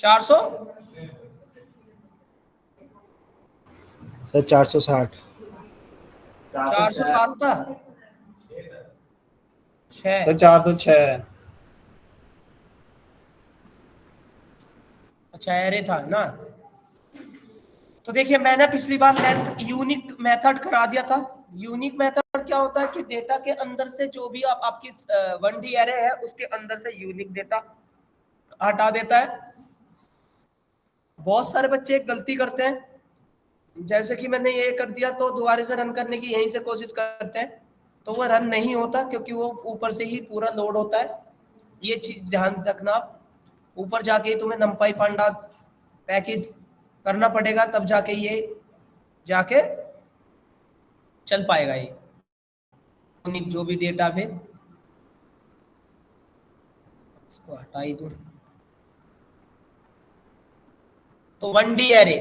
400 sir 460 407 था 6 sir 406 अच्छा array था ना। तो देखिए मैंने पिछली बार लेंथ यूनिक मेथड करा दिया था। यूनिक मेथड क्या होता है कि डेटा के अंदर से जो भी आपकी 1D एरे है उसके अंदर से यूनिक डेटा हटा देता है। बहुत सारे बच्चे एक गलती करते हैं, जैसे कि मैंने ये कर दिया तो दोबारा से रन करने की यहीं से कोशिश करते हैं, तो वो रन नहीं होता क्योंकि वो ऊपर से ही पूरा लोड होता है। ये चीज ध्यान रखना, आप ऊपर जाके तुम्हें numpy pandas पैकेज करना पड़ेगा तब जाके ये जाके चल पाएगा। ये यूनिक जो भी डेटा पे इसको हटा ही दूं। तो 1D एरे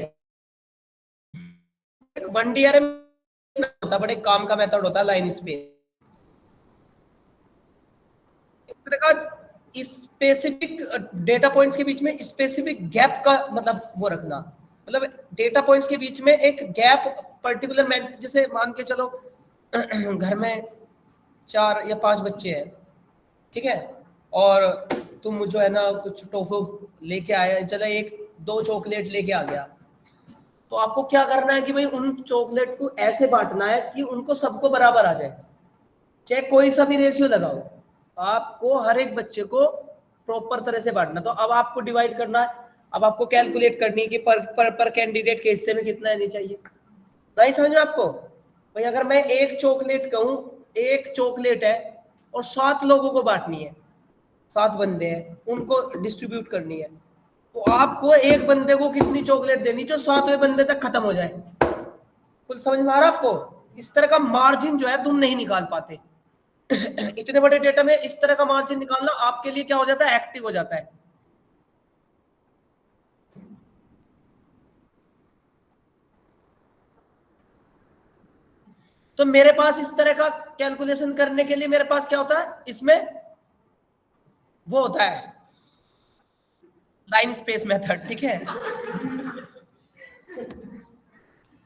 1D एरे होता बड़े काम का मेथड होता है लाइन स्पेस। इस तरह का स्पेसिफिक डेटा पॉइंट्स के बीच में स्पेसिफिक गैप का मतलब वो रखना, मतलब डेटा पॉइंट्स के बीच में एक गैप पर्टिकुलर, जैसे मान के चलो घर में 4 या 5 बच्चे हैं, ठीक है, और तुम जो है ना कुछ टोफू लेके आए, चलो 1-2 चॉकलेट लेके आ गया, तो आपको क्या करना है कि भाई उन चॉकलेट को ऐसे बांटना है कि उनको सबको बराबर आ जाए, चाहे कोई सा भी रेशियो लगाओ, आपको हर एक बच्चे को प्रॉपर तरह से बांटना। तो अब आपको डिवाइड करना है, अब आपको कैलकुलेट करनी है कि पर कैंडिडेट के हिस्से में कितना आनी चाहिए। नहीं समझ में आपको? भाई अगर मैं एक चॉकलेट कहूं, एक चॉकलेट है और 7 लोगों को बांटनी है, 7 बंदे हैं उनको डिस्ट्रीब्यूट करनी है, तो आपको एक बंदे को कितनी चॉकलेट देनी जो 7वें बंदे तक खत्म हो जाए। कुल समझ में आ रहा आपको? इस तरह का मार्जिन जो है तुम नहीं निकाल पाते। इतने बड़े डेटा में इस तरह का मार्जिन निकालना आपके लिए क्या हो जाता है, एक्टिव हो जाता है। तो मेरे पास इस तरह का कैलकुलेशन करने के लिए मेरे पास क्या होता है, इसमें वो होता है लाइन स्पेस मेथड, ठीक है,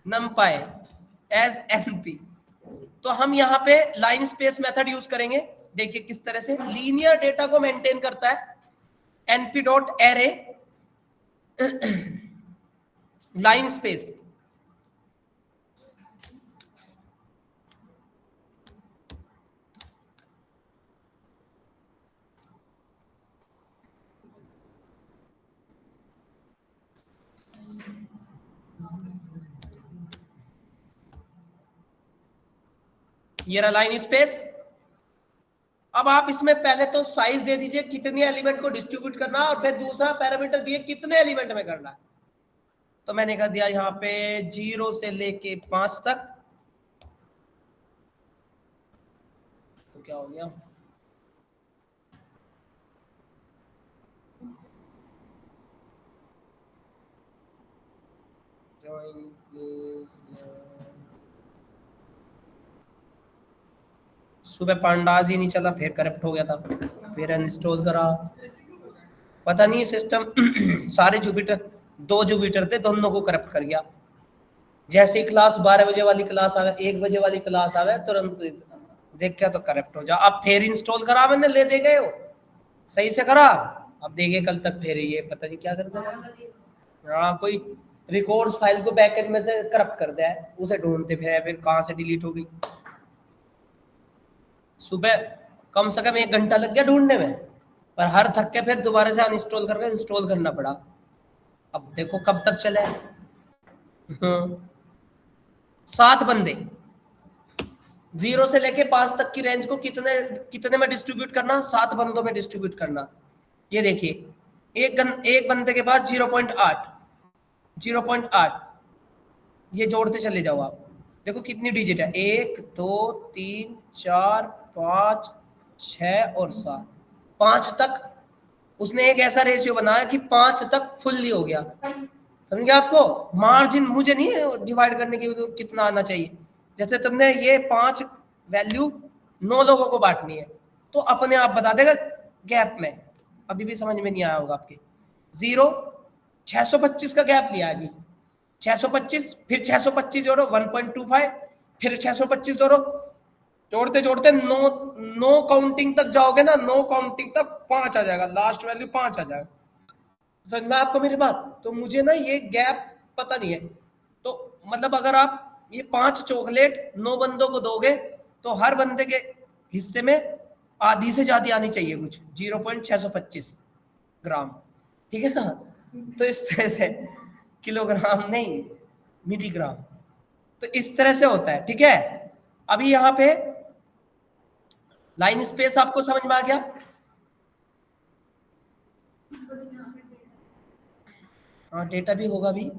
numpy एज np। तो हम यहाँ पे लाइन स्पेस मेथड यूज करेंगे। देखिए किस तरह से लीनियर डेटा को मेंटेन करता है np dot array line space. ये रहा लाइन स्पेस। अब आप इसमें पहले तो साइज दे दीजिए कितने एलिमेंट को डिस्ट्रीब्यूट करना, और फिर दूसरा पैरामीटर दिए कितने एलिमेंट में करना। तो मैंने कह दिया यहाँ पे 0 से लेके 5 तक। तो क्या हो गया, सुबह पांडाज ही नहीं चला, फिर करप्ट हो गया था, फिर इंस्टॉल करा, पता नहीं सिस्टम सारे जुपिटर 2 जुपिटर थे, दोनों को करप्ट कर गया। जैसे ही क्लास 12 बजे वाली क्लास आवे, 1 बजे वाली क्लास आवे, तुरंत देख क्या तो करप्ट हो जा। अब फिर इंस्टॉल करा मैंने, ले दे गए हो सही से करा, अब देखे कल तक फिर ये पता नहीं क्या कर देगा। हाँ कोई रिकॉर्ड्स फाइल को बैकएंड में से करप्ट कर दिया है, उसे ढूंढते फिर कहाँ से डिलीट हो गई। सुबह कम से कम 1 घंटा लग गया ढूंढने में, पर हर थक के फिर दोबारा से अनइंस्टॉल करके इंस्टॉल करना पड़ा। अब देखो कब तक चले। 7 बंदे 0 से लेके 5 तक की रेंज को कितने कितने में डिस्ट्रीब्यूट करना, 7 बंदों में डिस्ट्रीब्यूट करना। ये देखिए एक बंदे के पास 0.8 ये जोड़ते चले जाओ आप, देखो कितनी डिजिट है, 1 2 3 4 5 6 और 7, 5 तक उसने एक ऐसा रेशियो बनाया कि 5 तक फुल्ली हो गया। समझ गया आपको? मार्जिन मुझे नहीं डिवाइड करने की कितना आना चाहिए, जैसे तुमने ये 5 वैल्यू 9 लोगों को बांटनी है तो अपने आप बता देगा गैप में। अभी भी समझ में नहीं आया होगा आपके। 0 625 का गैप लिया है जी, 625 फिर 625 जोड़ो 1.25, फिर 625 जोड़ो, जोड़ते जोड़ते नो काउंटिंग तक जाओगे ना, नो काउंटिंग तक 5 आ जाएगा, लास्ट वैल्यू 5 आ जाएगा। समझ में आपको मेरी बात? तो मुझे ना ये गैप पता नहीं है, तो मतलब अगर आप ये 5 चॉकलेट 9 बंदों को दोगे तो हर बंदे के हिस्से में आधी से ज्यादा आनी चाहिए, कुछ 0.625 ग्राम, ठीक है ना? तो इस तरह से, किलोग्राम नहीं, मिलीग्राम, तो इस तरह से होता है, ठीक है? अभी यहाँ पे लाइन स्पेस आपको समझ में आ गया? हाँ, डेटा भी होगा अभी,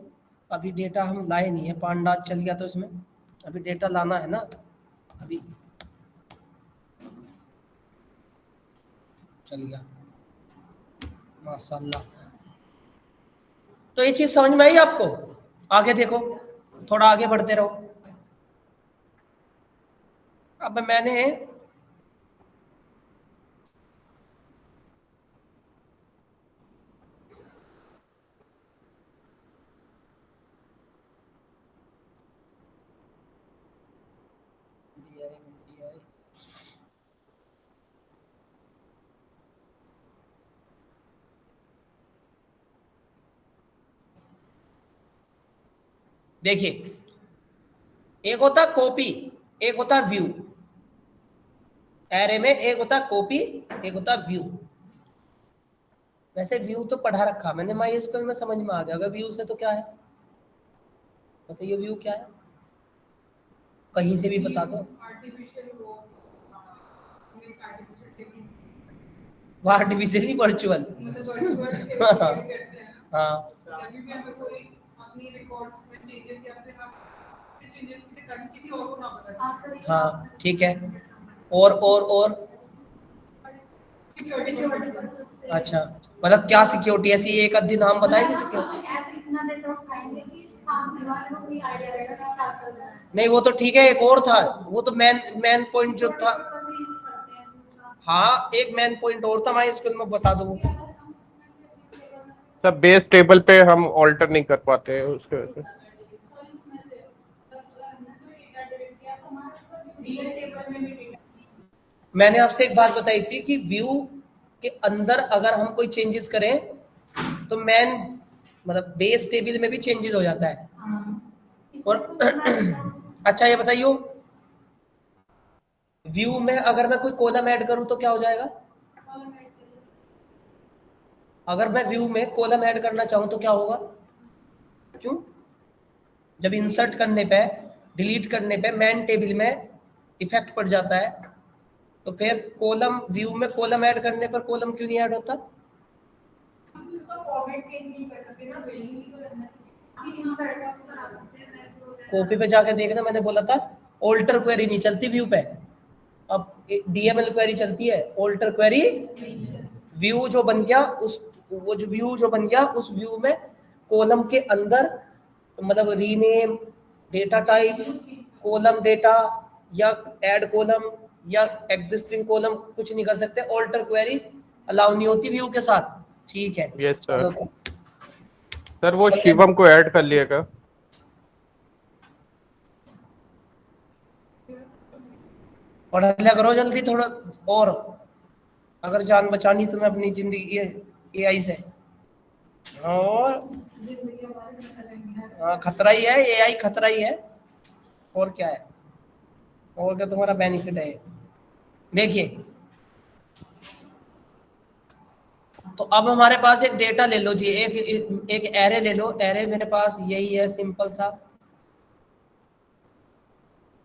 अभी डेटा हम लाए नहीं है, पांडा चल गया तो इसमें अभी डेटा लाना है ना अभी, चल गया माशाल्लाह। तो ये चीज समझ में आई आपको? आगे देखो, थोड़ा आगे बढ़ते रहो। अब मैंने देखिए, एक होता कॉपी, एक होता व्यू। एरे में एक होता कॉपी, एक होता व्यू। वैसे व्यू तो पढ़ा रखा मैंने MySQL में, समझ में आ गया। अगर व्यू से तो क्या है बताइए, व्यू क्या है? कहीं से भी बता दो। वो आर्टिफिशियली वर्चुअल, हाँ हाँ, ठीक है। और अच्छा, मतलब क्या सिक्योरिटी? ऐसी एक आधी नाम बताएगी सिक्योरिटी? नहीं, वो तो ठीक है, एक और था, वो तो मैन पॉइंट जो था। हाँ, एक मैन पॉइंट और था MySQL में, बता दो। सब बेस टेबल पे हम ऑल्टर नहीं कर पाते हैं उसके वजह से। मैंने आपसे एक बात बताई थी कि व्यू के अंदर अगर हम कोई चेंजेस करें तो मैन मतलब बेस टेबल में भी चेंजेस हो जाता है। और अच्छा, ये बताइए, व्यू में अगर मैं कोई कॉलम ऐड करूं तो क्या हो जाएगा? अगर मैं व्यू में कॉलम ऐड करना चाहूं तो क्या होगा? क्यों? जब इंसर्ट करने पे, डिलीट करने पे मैन टेबल में इफेक्ट पड़ जाता है, तो फिर कॉलम, व्यू में कॉलम ऐड करने पर कॉलम क्यों नहीं ऐड होता? कॉपी पे जाके देखना, मैंने बोला था ऑल्टर क्वेरी नहीं चलती व्यू पे, अब DML क्वेरी चलती है। ऑल्टर क्वेरी, व्यू जो बन गया उस, वो जो व्यू जो बन गया उस व्यू में कॉलम के अंदर, मतलब rename, data type, column data या ऐड कॉलम या एग्जिस्टिंग कॉलम कुछ नहीं कर सकते। ऑल्टर क्वेरी अलाउ नहीं होती व्यू के साथ, ठीक है? Yes sir. चलो सर वो शिवम को ऐड कर लिएगा। पढ़ लिया करो जल्दी थोड़ा, और अगर जान बचानी तो मैं अपनी जिंदगी AI से, और हाँ, खतरा ही है, AI खतरा ही है, और क्या है? और क्या तुम्हारा बेनिफिट है? देखिए, तो अब हमारे पास एक डेटा ले लो जी, एक एरे ले लो। एरे मेरे पास यही है, सिंपल सा।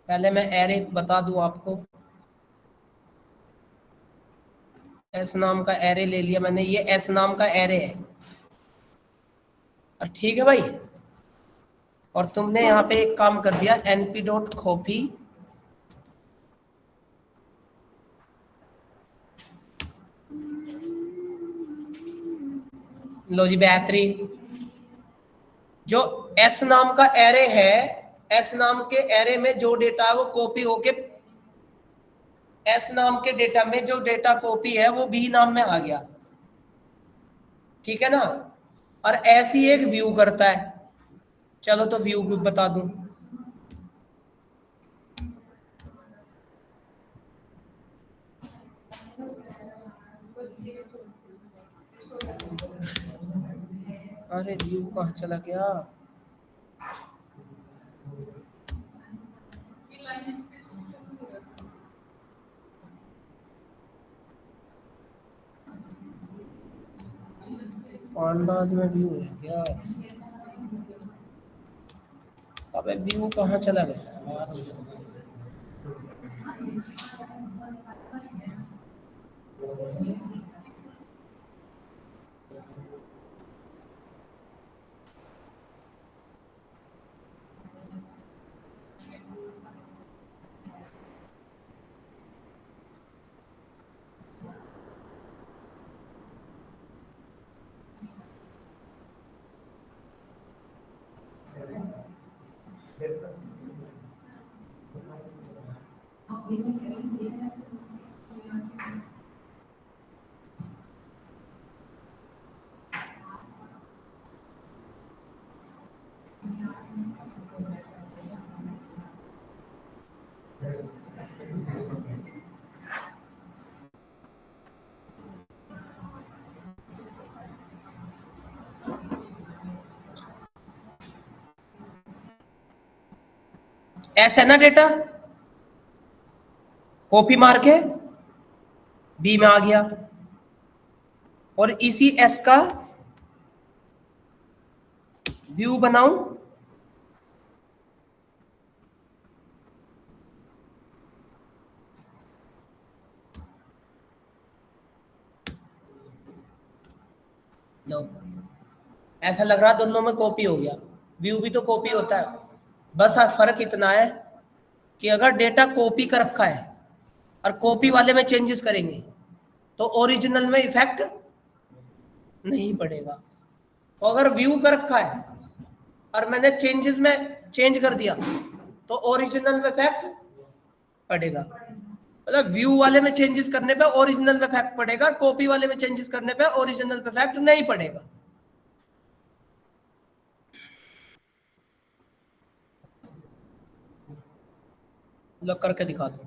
पहले मैं एरे बता दूं आपको, एस नाम का एरे ले लिया मैंने, ये एस नाम का एरे है, ठीक है भाई? और तुमने यहाँ पे एक काम कर दिया, np.copy, लो जी, बेहतरीन। जो एस नाम का एरे है, एस नाम के एरे में जो डेटा है वो कॉपी होके, एस नाम के डेटा में जो डेटा कॉपी है वो बी नाम में आ गया, ठीक है ना? और ऐसी एक व्यू करता है। चलो तो व्यू भी बता दूं। अरे व्यू कहाँ चला गया? पांडास में व्यू है क्या? अबे व्यू कहाँ चला गया? ऐसा है ना डेटा, कॉपी मार के बी में आ गया, और इसी एस का व्यू बनाऊं। लो, ऐसा लग रहा दोनों में कॉपी हो गया। व्यू भी तो कॉपी होता है, बस फर्क इतना है कि अगर डेटा कॉपी कर रखा है और कॉपी वाले में चेंजेस करेंगे तो ओरिजिनल में इफेक्ट नहीं पड़ेगा। तो अगर व्यू कर रखा है और मैंने चेंजेस में चेंज कर दिया तो ओरिजिनल में इफेक्ट पड़ेगा। मतलब व्यू वाले में चेंजेस करने पे ओरिजिनल में इफेक्ट पड़ेगा, कॉपी वाले में चेंजेस करने पे ओरिजिनल पे इफेक्ट नहीं पड़ेगा। लो करके दिखा दो।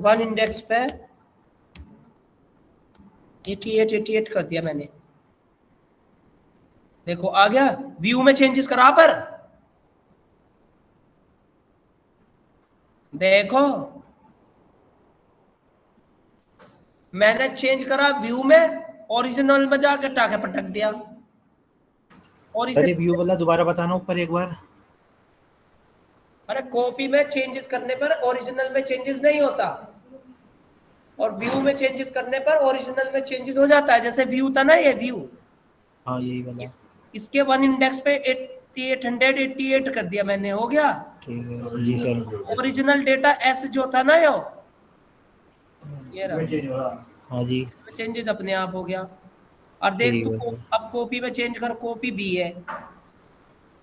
वन इंडेक्स पे 88 कर दिया मैंने, देखो आ गया। व्यू में चेंजेस करा पर देखो, मैंने चेंज करा व्यू में, ओरिजिनल में जाके टाके पटक दिया। और सर ये व्यू वाला दोबारा बताना ऊपर एक बार। अरे कॉपी में चेंजेस करने पर ओरिजिनल में चेंजेस नहीं होता, और व्यू में चेंजेस करने पर ओरिजिनल में चेंजेस हो जाता है। जैसे व्यू था ना, ये व्यू, हाँ यही वाला। इसके वन इंडेक्स पे 88 कर दिया मैंने, हो गया। ठीक है जी सर। ओरिजिनल डेटा एस जो था ना, ये रहा, हाँ जी इसमें चेंजेस अपने आप हो गया। और देख ठीक तू है सर। अब कॉपी में चेंज कर, कॉपी बी है,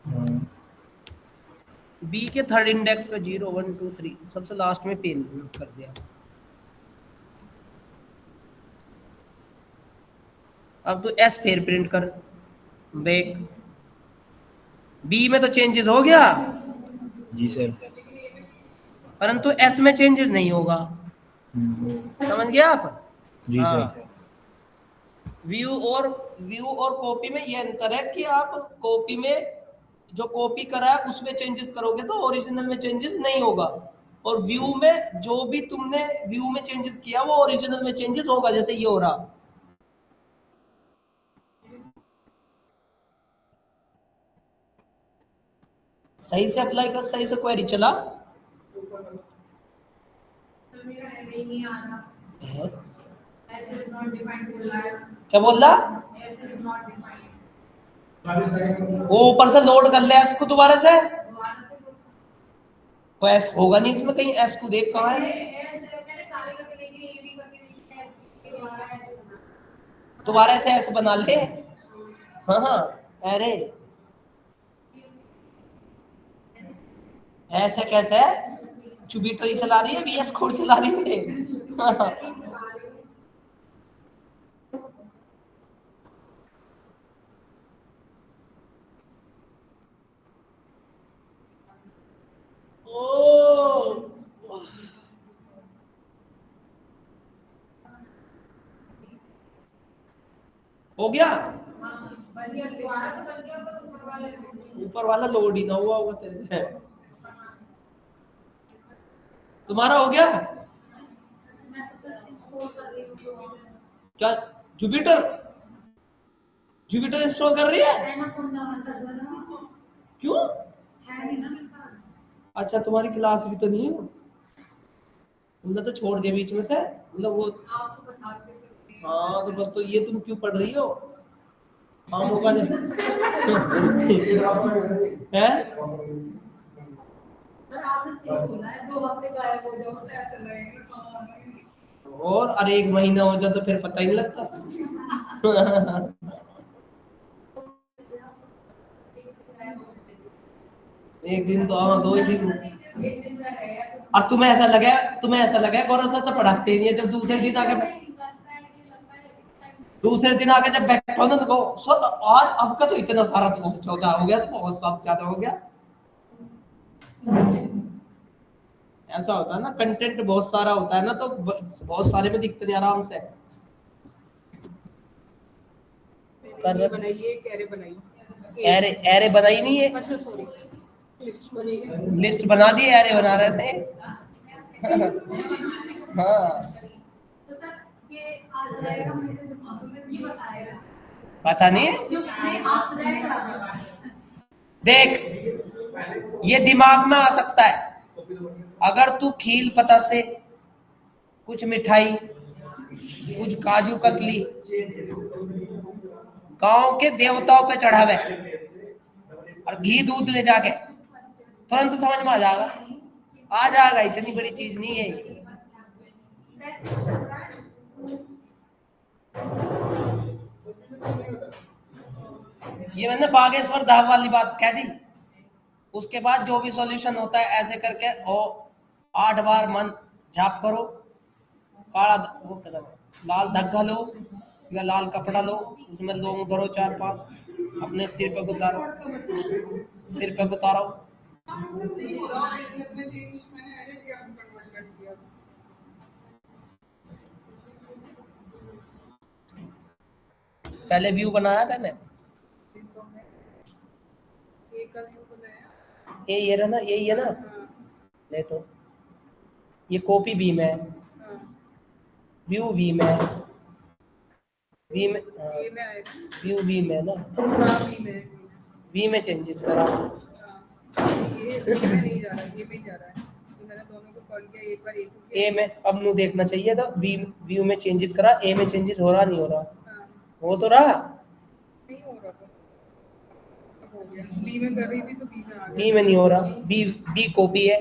हाँ, बी के थर्ड इंडेक्स पे 0 1 2 3 सबसे लास्ट में पेन कर दिया। अब तो एस फिर प्रिंट कर, देख बी में तो चेंजेस हो गया, जी सर। परंतु एस में चेंजेस नहीं होगा। समझ गया आप? जी सर। व्यू और कॉपी में ये अंतर है कि आप कॉपी में जो कॉपी करा है उसमें चेंजेस करोगे तो ओरिजिनल में चेंजेस नहीं होगा, और व्यू में जो भी तुमने व्यू में चेंजेस किया वो ओरिजिनल में चेंजेस होगा, जैसे ये हो रहा। सही से अप्लाई कर, सही से क्वेरी चला है? क्या बोल रहा? वो ऊपर से लोड कर ले एस को दोबारा से, तो एस होगा नहीं इसमें कहीं, एस को देख कहाँ है, दोबारा से एस बना ले। हाँ हाँ, अरे ऐसे कैसे है? जुपिटर ही चला रही है, VS कोड चला रही है। ओ हो गया, ऊपर वाला लोड ही ना हुआ होगा तेरे से। तुम्हारा हो गया क्या? जुपिटर जुपिटर इंस्टॉल कर रही है? क्यों? अच्छा, तुम्हारी क्लास भी तो नहीं है, तुमने तो छोड़ दिया बीच में से, मतलब वो। हाँ तो बस, तो ये तुम क्यों पढ़ रही हो? काम होगा नहीं है? और अरे 1 महीना हो जाए तो फिर पता ही नहीं लगता। एक दिन तो, हाँ 2 दिन। और तुम्हें ऐसा लगा गौरव सर तो पढ़ाते ही नहीं है, जब दूसरे दिन आके जब बैठो ना तो सर आज अब का तो इतना सारा तो बहुत ज्यादा हो गया, तो बहुत सब ज्यादा हो गया। ऐसा होता है ना, कंटेंट बहुत सारा होता है ना, तो बहुत सारे में दिखते नहीं आराम से बनाइए, कैरे बनाइए, एरे बनाई नहीं है। अच्छा सॉरी, लिस्ट बनेगी, लिस्ट बना दी, एरे बना रहे थे। हाँ तो सर ये आ जाएगा मेरे दिमाग में, ये बताएगा पता नहीं है। जो नहीं आ जाएगा। देख, ये दिमाग में आ सकता है अगर तू खील पता से कुछ मिठाई, कुछ काजू कतली गांव के देवताओं पे चढ़ावे और घी दूध ले जाके, तुरंत समझ में आ जाएगा, इतनी बड़ी चीज नहीं है। ये मैंने बागेश्वर धाम वाली बात कह दी। उसके बाद जो भी सॉल्यूशन होता है ऐसे करके और 8 बार मन जाप करो, काला वो कदम लाल धग्गा लो या लाल कपड़ा लो, उसमें लौंग धरो 4-5, अपने सिर पे उतारो, पहले व्यू बनाया था मैं, ये रहा ना, यही है ना, ले तो ये कॉपी बीम है, व्यू बीम है, व्यू बीम है ना, वी में चेंजेस करा। ए में अब नु देखना चाहिए था, व्यू में चेंजेस करा, ए में चेंजेस हो रहा नहीं हो रहा, हो तो रहा, बी में कर रही थी तो बी में आ गया, बी में नहीं हो रहा, बी कॉपी है।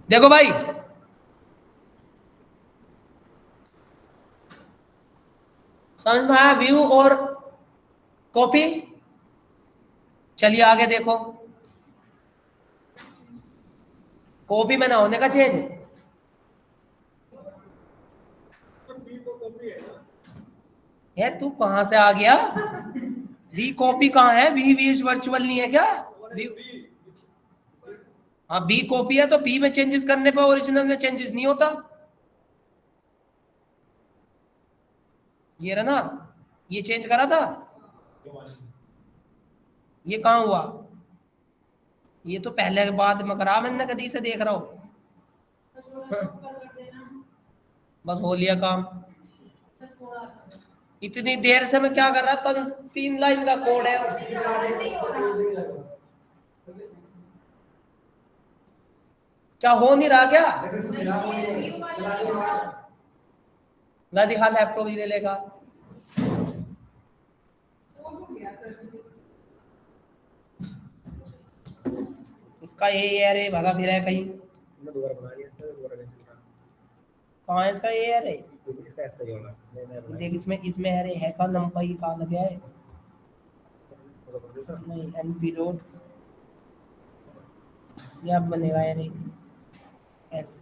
देखो भाई, समझ में आया व्यू और कॉपी? चलिए आगे देखो, कॉपी में ना होने का चेंज है। तू कहां से आ गया? वी कॉपी कहाँ है? वी वर्चुअल नहीं है क्या? हाँ बी कॉपी है तो बी में चेंजेस करने पर ओरिजिनल में चेंजेस नहीं होता। ये रहा ना, ये चेंज करा था, ये कहाँ हुआ? ये तो पहले के बाद में करा मैंने, कदी से देख रहा हूं। बस हो लिया काम। इतनी देर से मैं क्या कर रहा था? 3 लाइन का कोड है। क्या हो नहीं रहा क्या? ला दिखा, लैपटॉप ही ले लेगा। इसका ये है रे, भागा फिरा है कहीं। कहाँ है इसका ये है रे? इसका ऐसा ही होगा मैंने बनाया देख इसमें अरे है का नंबर ये कहाँ लग गया है? नहीं एनपी रोड ये अब बनेगा यार ऐसे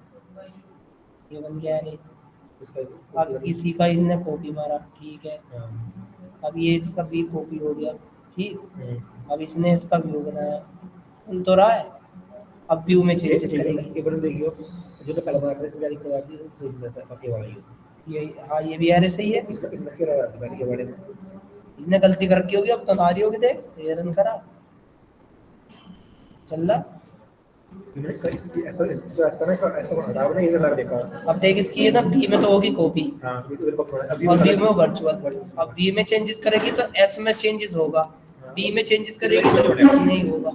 ये बन गया यार। इसका अब इसी का इनने कॉपी मारा ठीक है। अब ये इसका भी कॉपी हो गया ठीक। अब इसने इसका व्यू बनाया खुल तो रहा है। अब व्यू में चेंजेस करेंगे ये बन देखियो जो तो पहले बनाया था इसमें जारी करवा दी तो सही रहता है बाकी वाला ये हाँ ये भी यार सही है। इसका इसमें क्या रहा था पहले के बारे में इसने गलती कर रखी होगी अब तो आ रही होगी देख ये रन करा चल रहा। मैंने इसका ऐसा जो ऐसा ना इसका ऐसा हटा ना ये लगा देखा अब देख इसकी है ना बी में तो होगी कॉपी हां ये तो मेरे को अभी और बी में वर्चुअल। अब बी में चेंजेस करेगी तो एस में चेंजेस होगा बी में चेंजेस करेगी तो नहीं होगा।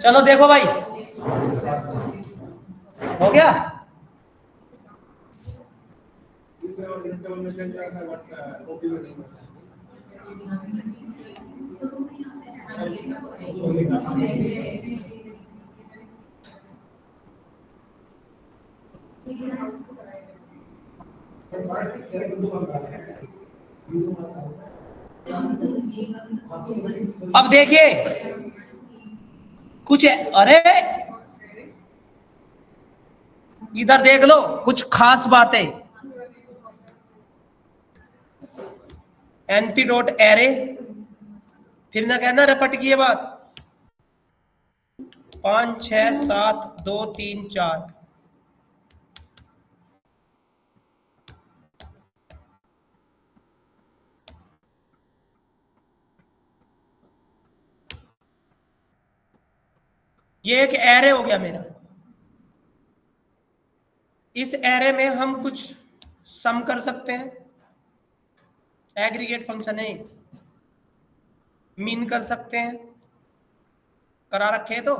चलो देखो भाई हो गया। अब देखिए कुछ अरे इधर देख लो कुछ खास बातें एनपी डॉट एरे फिर ना कहना रपट की ये बात 5 6 7 2 3 4 ये एक एरे हो गया मेरा। इस एरे में हम कुछ सम कर सकते हैं एग्रीगेट फंक्शन है मीन कर सकते हैं करा रखे तो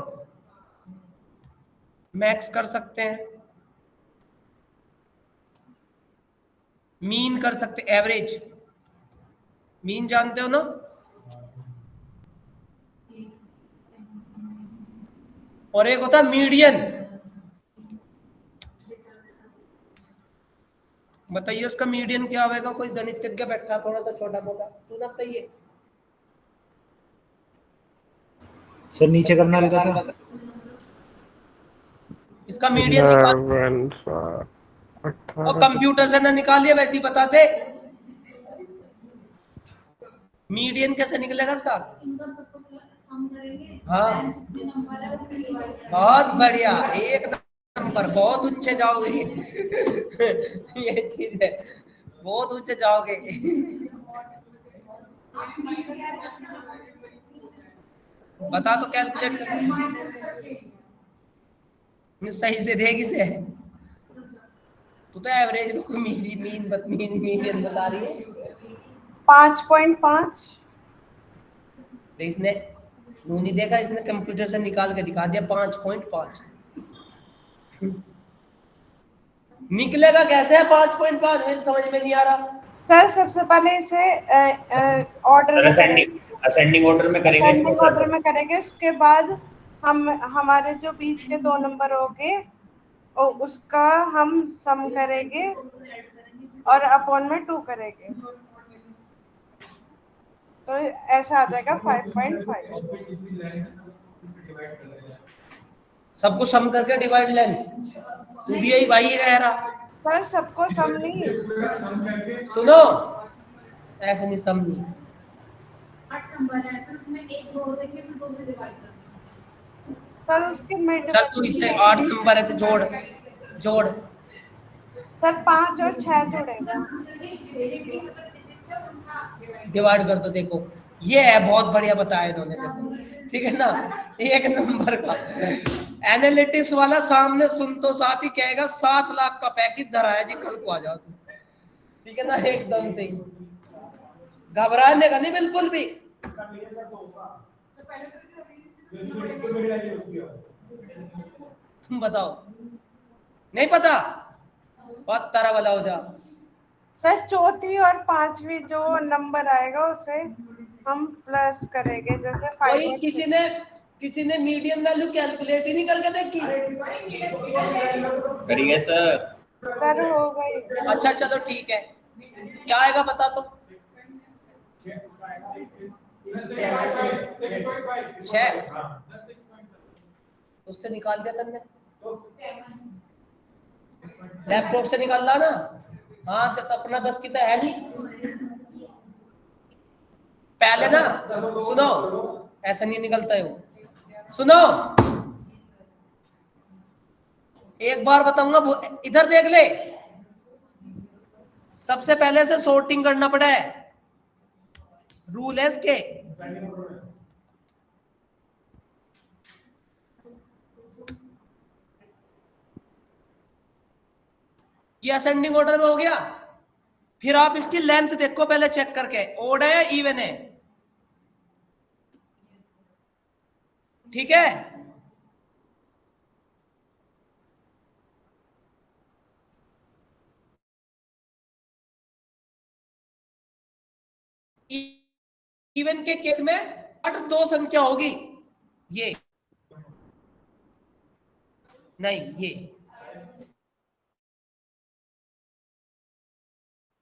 मैक्स कर सकते हैं मीन कर सकते एवरेज मीन जानते हो ना और एक होता है मीडियन। बताइए उसका मीडियन क्या होगा कोई गणितज्ञ बैठा थोड़ा सा छोटा मोटा तू ना बताइए सर नीचे करना लगा सा इसका मीडियन निकाल और कंप्यूटर से ना निकाल लिया वैसे ही बता दे मीडियन कैसे निकलेगा इसका। इनका सबको सम करेंगे हाँ जो नंबर है उससे डिवाइड करेंगे। बहुत बढ़िया एक नंबर बहुत ऊंचे जाओगे ये चीज है बहुत ऊंचे जाओगे। बता तो कैलकुलेट कर माइनस करके सही से देगी से तू तो एवरेज में कोई मीडियन बता रही है 5.5 इसने नहीं देखा इसने कंप्यूटर से निकाल के दिखा दिया 5.5 निकलेगा कैसे है 5.5 मेरे समझ में नहीं आ रहा। सर सबसे पहले इसे ऑर्डर असेंडिंग ऑर्डर में करेंगे असेंडिंग ऑर्डर में करेंगे उसके बाद हम हमारे जो बीच के 2 नंबर होंगे और उसका हम सम करेंगे और अपॉन में 2 करेंगे तो ऐसा आ जाएगा 5.5। सबको सम करके डिवाइड लेंथ तू भी यही भाई कह रहा सर सबको सम नहीं सुनो ऐसे नहीं सम नहीं 8 नंबर है फिर उसमें एक जोड़ देंगे फिर 2 से डिवाइड करेंगे। सर उसके मिड चल तू इससे 8 नंबर है तो जोड़ सर 5 और 6 जोड़ेगा डिवाइड कर दो देखो ये है बहुत बढ़िया बताया इन्होंने देखो ठीक है ना एक नंबर का एनालिटिक्स वाला सामने सुन तो साथ ही कहेगा 7 लाख का पैकेज धरा है जी कल को आ जाओ ठीक है ना एकदम से घबराने का नहीं बिल्कुल भी। तुम बताओ नहीं पता बहुत तरह वाला हो जा। सर चौथी और पांचवी जो नंबर आएगा उसे हम प्लस करेंगे जैसे कोई 5 किसी ने किसी ने मीडियन वैल्यू कैलकुलेट ही नहीं करके देखी? करिए सर। सर हो गई। अच्छा चलो ठीक है, क्या आएगा बता तो? 6 उससे निकाल दिया तुमने, लैपटॉप से निकाल ला ना। हाँ तो अपना 10 की तो है नहीं पहले ना। सुनो, ऐसा नहीं निकलता है वो। सुनो, एक बार बताऊंगा, इधर देख ले। सबसे पहले से सॉर्टिंग करना पड़ा है, रूल है इसके। ये असेंडिंग ऑर्डर में हो गया। फिर आप इसकी लेंथ देखो पहले चेक करके, ओड है या इवन है। ठीक है, इवन के केस में 8 2 संख्या होगी, ये नहीं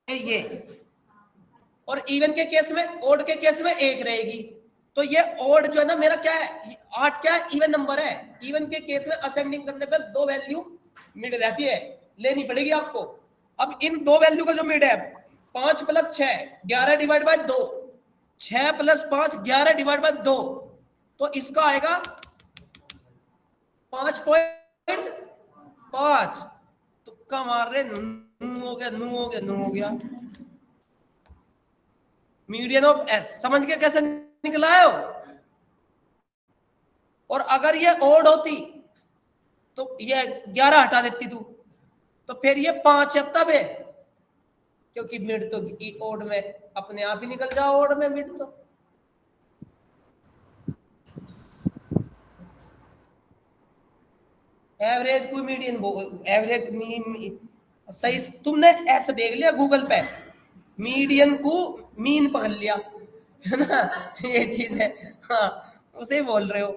ये और इवन के केस में, ओड के केस में 1 रहेगी। तो ये ओड जो है ना मेरा क्या है, 8 क्या है, इवन नंबर है। इवन के केस में असेंडिंग करने पर 2 वैल्यू मिड रहती है, लेनी पड़ेगी आपको। अब इन 2 वैल्यू का जो मिड है 5 + 6 11 डिवाइड बाय 2, 6 + 5 11 डिवाइड बाय 2, तो इसका आएगा 5.5। तुक्का मार रहे, नू हो गया। मीडियन ऑफ एस समझ के कैसे निकला है हो? और अगर ये ओड होती तो ये 11 हटा देती तू, तो फिर ये 5 है तब है, क्योंकि मिड तो ओड में अपने आप ही निकल जाओ, ओड में मिड तो। एवरेज कोई मीडियन, एवरेज मीन सही। तुमने ऐसा देख लिया गूगल पे, मीडियन को मीन पकड़ लिया है ना, ये चीज है। हाँ उसे बोल रहे हो,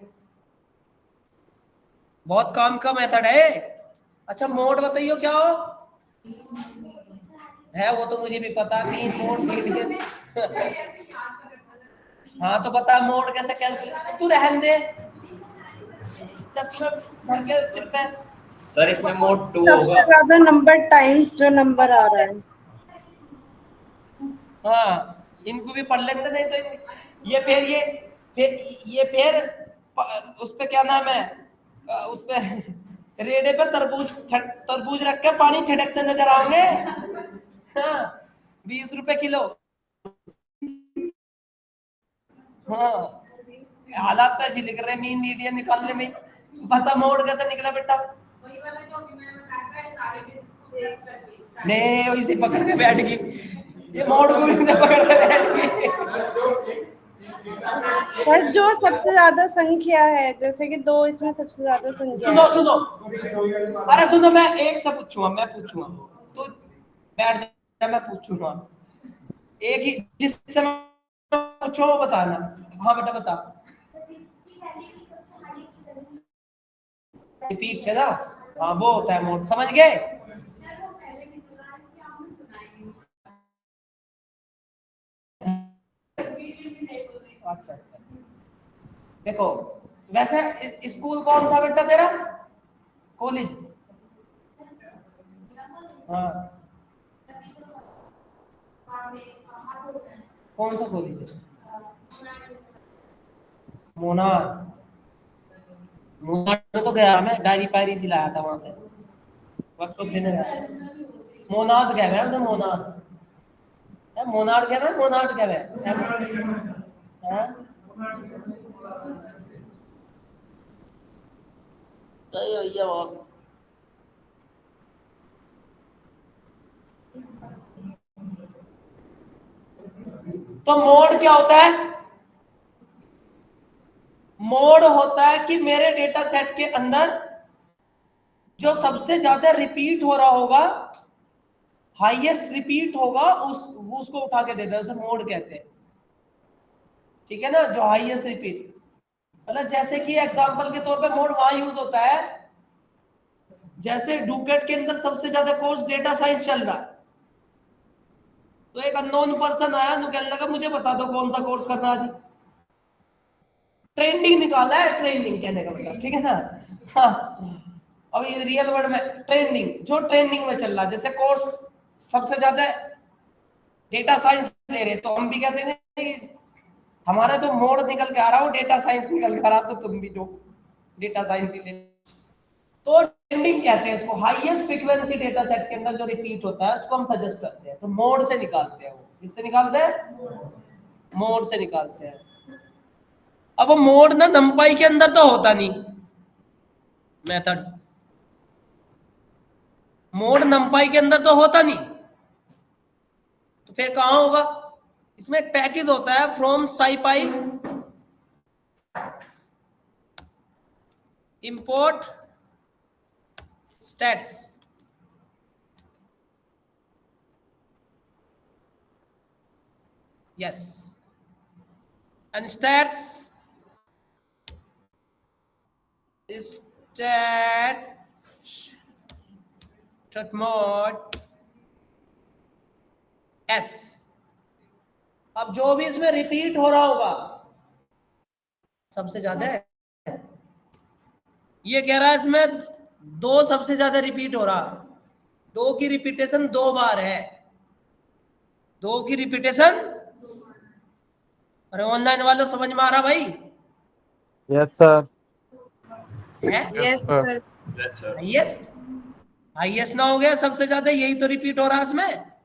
बहुत काम का मेथड है। अच्छा मोड बताइयो क्या हो है, वो तो मुझे भी पता, मीन मोड मीडियन। हाँ तो बता मोड कैसे कैलकुलेट, तू रहन दे चश्मा सर के सिर पे। सर इसमें मोड 2 सबसे होगा। ज्यादा नंबर टाइम्स जो नंबर आ रहा है। हाँ इनको भी पढ़ लेंगे, नहीं तो ये फिर उस पे क्या नाम है, उस पे रेडे पे तरबूज रख के पानी छिड़कते नजर आओगे। हाँ 20 रुपए किलो। हाँ हालात तो ऐसी लिख रहे, मीन मीडियन निकालने में। बता मोड कैसे निकला बेटा? वही वाला जो अभी मैंने बताया था, सारे डिस्कस करके नहीं वैसे पकड़ के बैठ गई, ये मोड को भी पकड़ के बैठ गई। पर जो सबसे ज्यादा संख्या है, जैसे कि 2 इसमें सबसे ज्यादा संख्या है। सुनो अरे सुनो, मैं एक से पूछूंगा तो बैठ जा, मैं पूछूंगा एक ही, जिससे मैं पूछो वो बताना। हाँ बेटा बता। रिपीट है ना, हाँ वो होता है मोड, समझ गए? अच्छा देखो, वैसे स्कूल कौन सा बेटा तेरा, कॉलेज? हाँ कौन सा कॉलेज है? मोनार तो गया, मैं डायरी पायरी से लाया था वहां से, वर्कशॉप देने गया। मोनाद क्या है उसे, मोनाड क्या है, मोनाड क्या है? भैया तो मोड क्या होता है? मोड होता है कि मेरे डेटा सेट के अंदर जो सबसे ज्यादा रिपीट हो रहा होगा, हाईएस्ट रिपीट होगा, उसको उठा के देता है, उसे मोड कहते हैं। ठीक है ना, जो हाईएस्ट रिपीट। मतलब जैसे कि एग्जांपल के तौर पे मोड वहां यूज होता है जैसे डुकेट के अंदर सबसे ज्यादा कोर्स डेटा साइंस चल रहा है, तो एक अननोन पर्सन आया, नु कहने लगा मुझे बता दो कौन सा कोर्स करना आज। ट्रेंडिंग निकाला है, ट्रेंडिंग कहने का मतलब, ठीक है ना। हाँ, अब ये रियल वर्ड में ट्रेंडिंग, जो ट्रेंडिंग में चल रहा है, जैसे कोर्स सबसे ज्यादा डेटा साइंस ले रहे, तो हम भी कहते हैं कि हमारा जो मोड निकल के आ रहा हो डेटा साइंस निकल के आ रहा, तो तुम भी जो डेटा साइंस ही ले, तो ट्रेंडिंग कहते हैं इसको। हाईएस्ट फ्रीक्वेंसी डेटा सेट के अंदर जो रिपीट होता है उसको हम सजेस्ट करते हैं, तो मोड से निकालते हैं। वो किससे निकालते हैं? मोड से निकालते हैं। अब वो मोड ना नंपाई के अंदर तो होता नहीं, मेथड मोड नंपाई के अंदर तो होता नहीं, तो फिर कहां होगा? इसमें एक पैकेज होता है from SciPy import stats. Yes, and stats mod s। अब जो भी इसमें रिपीट हो रहा होगा सबसे ज्यादा है, ये कह रहा है इसमें दो सबसे ज्यादा रिपीट हो रहा, दो की रिपीटेशन 2 बार है, 2 की रिपीटेशन। अरे ऑनलाइन वालों समझ में आ रहा भाई? Yes sir. है yes sir. Yes, sir. Highest, highest ना हो गया सबसे ज्यादा, यही तो रिपीट हो रहा है इसमें।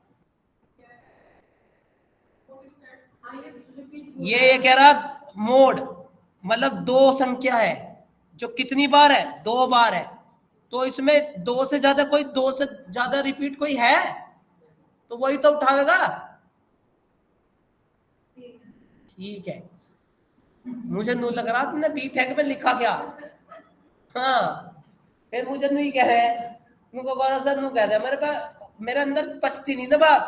ये कह रहा मोड मतलब 2 संख्या है जो कितनी बार है? 2 बार है, तो इसमें 2 से ज्यादा, कोई 2 से ज्यादा रिपीट कोई है तो वही तो उठाएगा। ठीक है, मुझे नू लग रहा तुमने बी टैग में लिखा क्या। हाँ, फिर मुझे नहीं कह रहे, नुको गौरव सर नु कह रहे मेरे पास, मेरे अंदर पचती नहीं ना बात।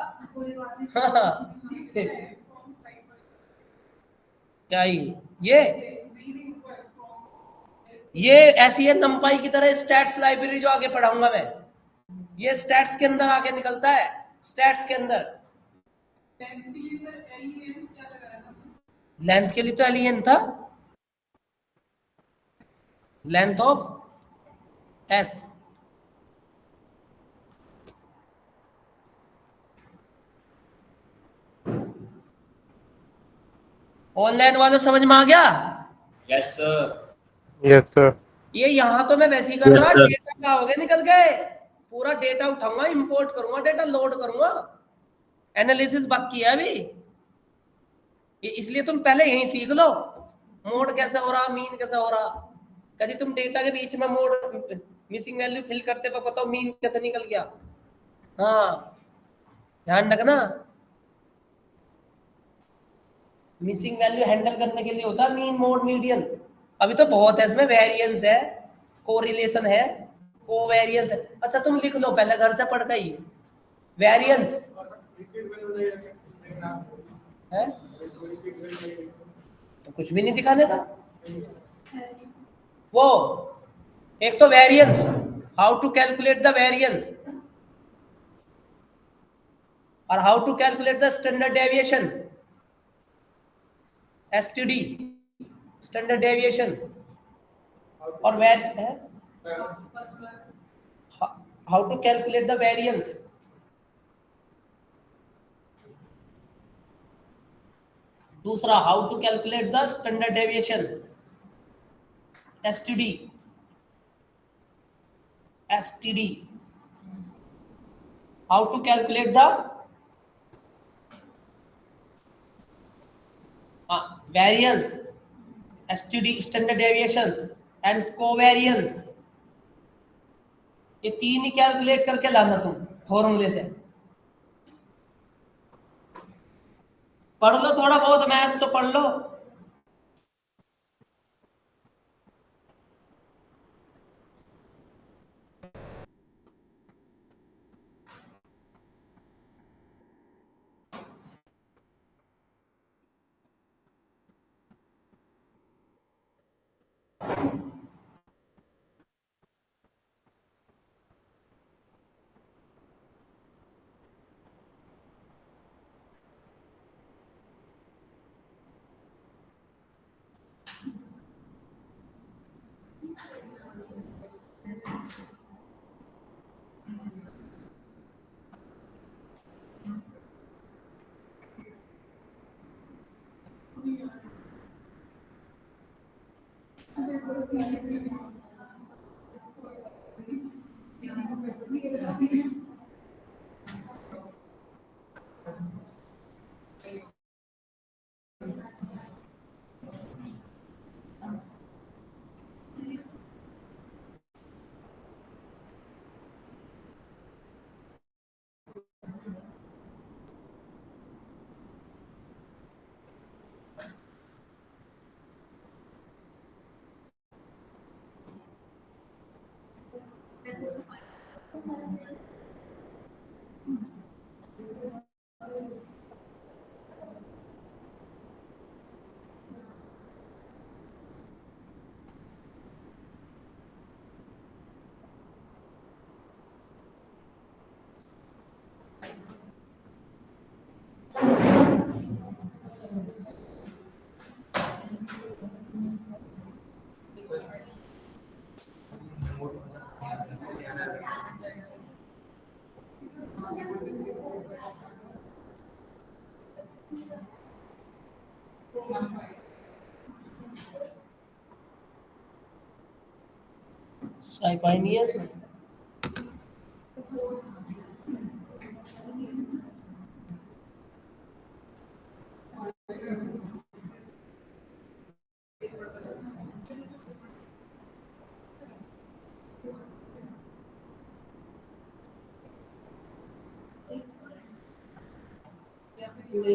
हाँ, क्या ये ऐसी है नंपाई की तरह स्टैट्स लाइब्रेरी जो आगे पढ़ाऊंगा मैं, ये स्टैट्स के अंदर आगे निकलता है। स्टैट्स के अंदर लेंथ के लिए तो एलियन था, लेंथ ऑफ एस। ऑनलाइन वालों समझ में आ गया? Yes, sir. Yes sir. ये यहाँ तो मैं वैसे ही कर Yes, रहा, sir. डेटा क्या हो गया निकल गए, पूरा डेटा उठाऊंगा, इंपोर्ट करूंगा, डेटा लोड करूंगा, एनालिसिस बाकी है अभी। ये इसलिए तुम पहले यही सीख लो, मोड कैसे हो रहा, मीन कैसे हो रहा। कभी तुम डेटा के बीच में मोड मिसिंग वैल्यू फिल करते वक्त बताओ मीन कैसे निकल गया। हाँ, ध्यान रखना, मिसिंग वैल्यू हैंडल करने के लिए होता है मीन, मोड, मीडियन। अभी तो बहुत है इसमें, वेरिएंस है, कोरिलेशन है, कोवेरिएंस है। अच्छा तुम लिख लो पहले घर से पढ़ के ही, वेरिएंस है तो कुछ भी नहीं दिखाने का। वो एक तो variance, how to calculate the variance, और how to calculate the standard deviation, STD, standard deviation, और how to calculate the variance. दूसरा, how to calculate the standard deviation, STD, STD, how to calculate the variance, STD, standard deviations and covariance, ये 3 ही calculate करके लाना तुम फॉर्मूले से। पढ़ लो थोड़ा बहुत मैथ तो पढ़ लो। SciPy नहीं है इसमें।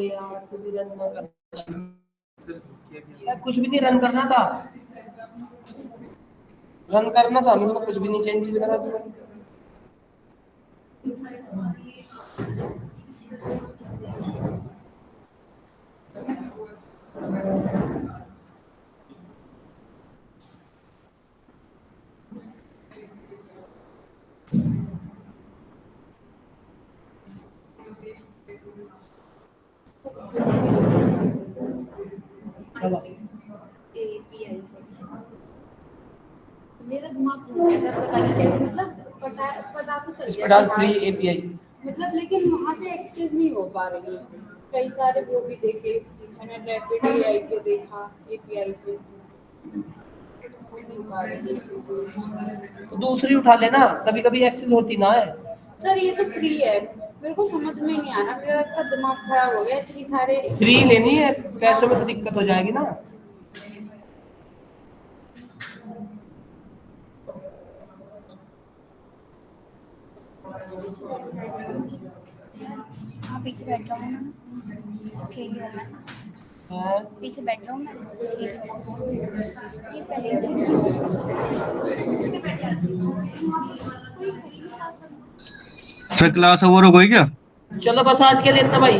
यार कुछ भी रन ना कर, कुछ भी नहीं रन करना था, मेरे को कुछ भी नहीं चेंजेस करना था। API से मेरा दिमाग घूम गया था, पता नहीं कैसे, मतलब पता तो चल इस गया पे डाल था, फ्री API। मतलब लेकिन वहां से एक्सेस नहीं हो पा रही है। कई सारे वो भी देखे, मैंने रैपिड AI पे देखा, API पे हो नहीं पा रही है चीजें। तो दूसरी उठा लेना, कभी कभी एक्सेस होती ना है। सर ये तो फ्री है, मेरे को समझ में नहीं आ रहा, मेरा इतना दिमाग खराब हो गया, इतनी सारे फ्री लेनी है, पैसों में तो दिक्कत हो जाएगी ना। हाँ पीछे बैठ जाओ ना, खेल रहा है, हाँ, पीछे बैठ जाओ मैं खेल रहा हूँ। ये पहले सर क्लास ओवर हो गई क्या? चलो बस आज के लिए इतना भाई।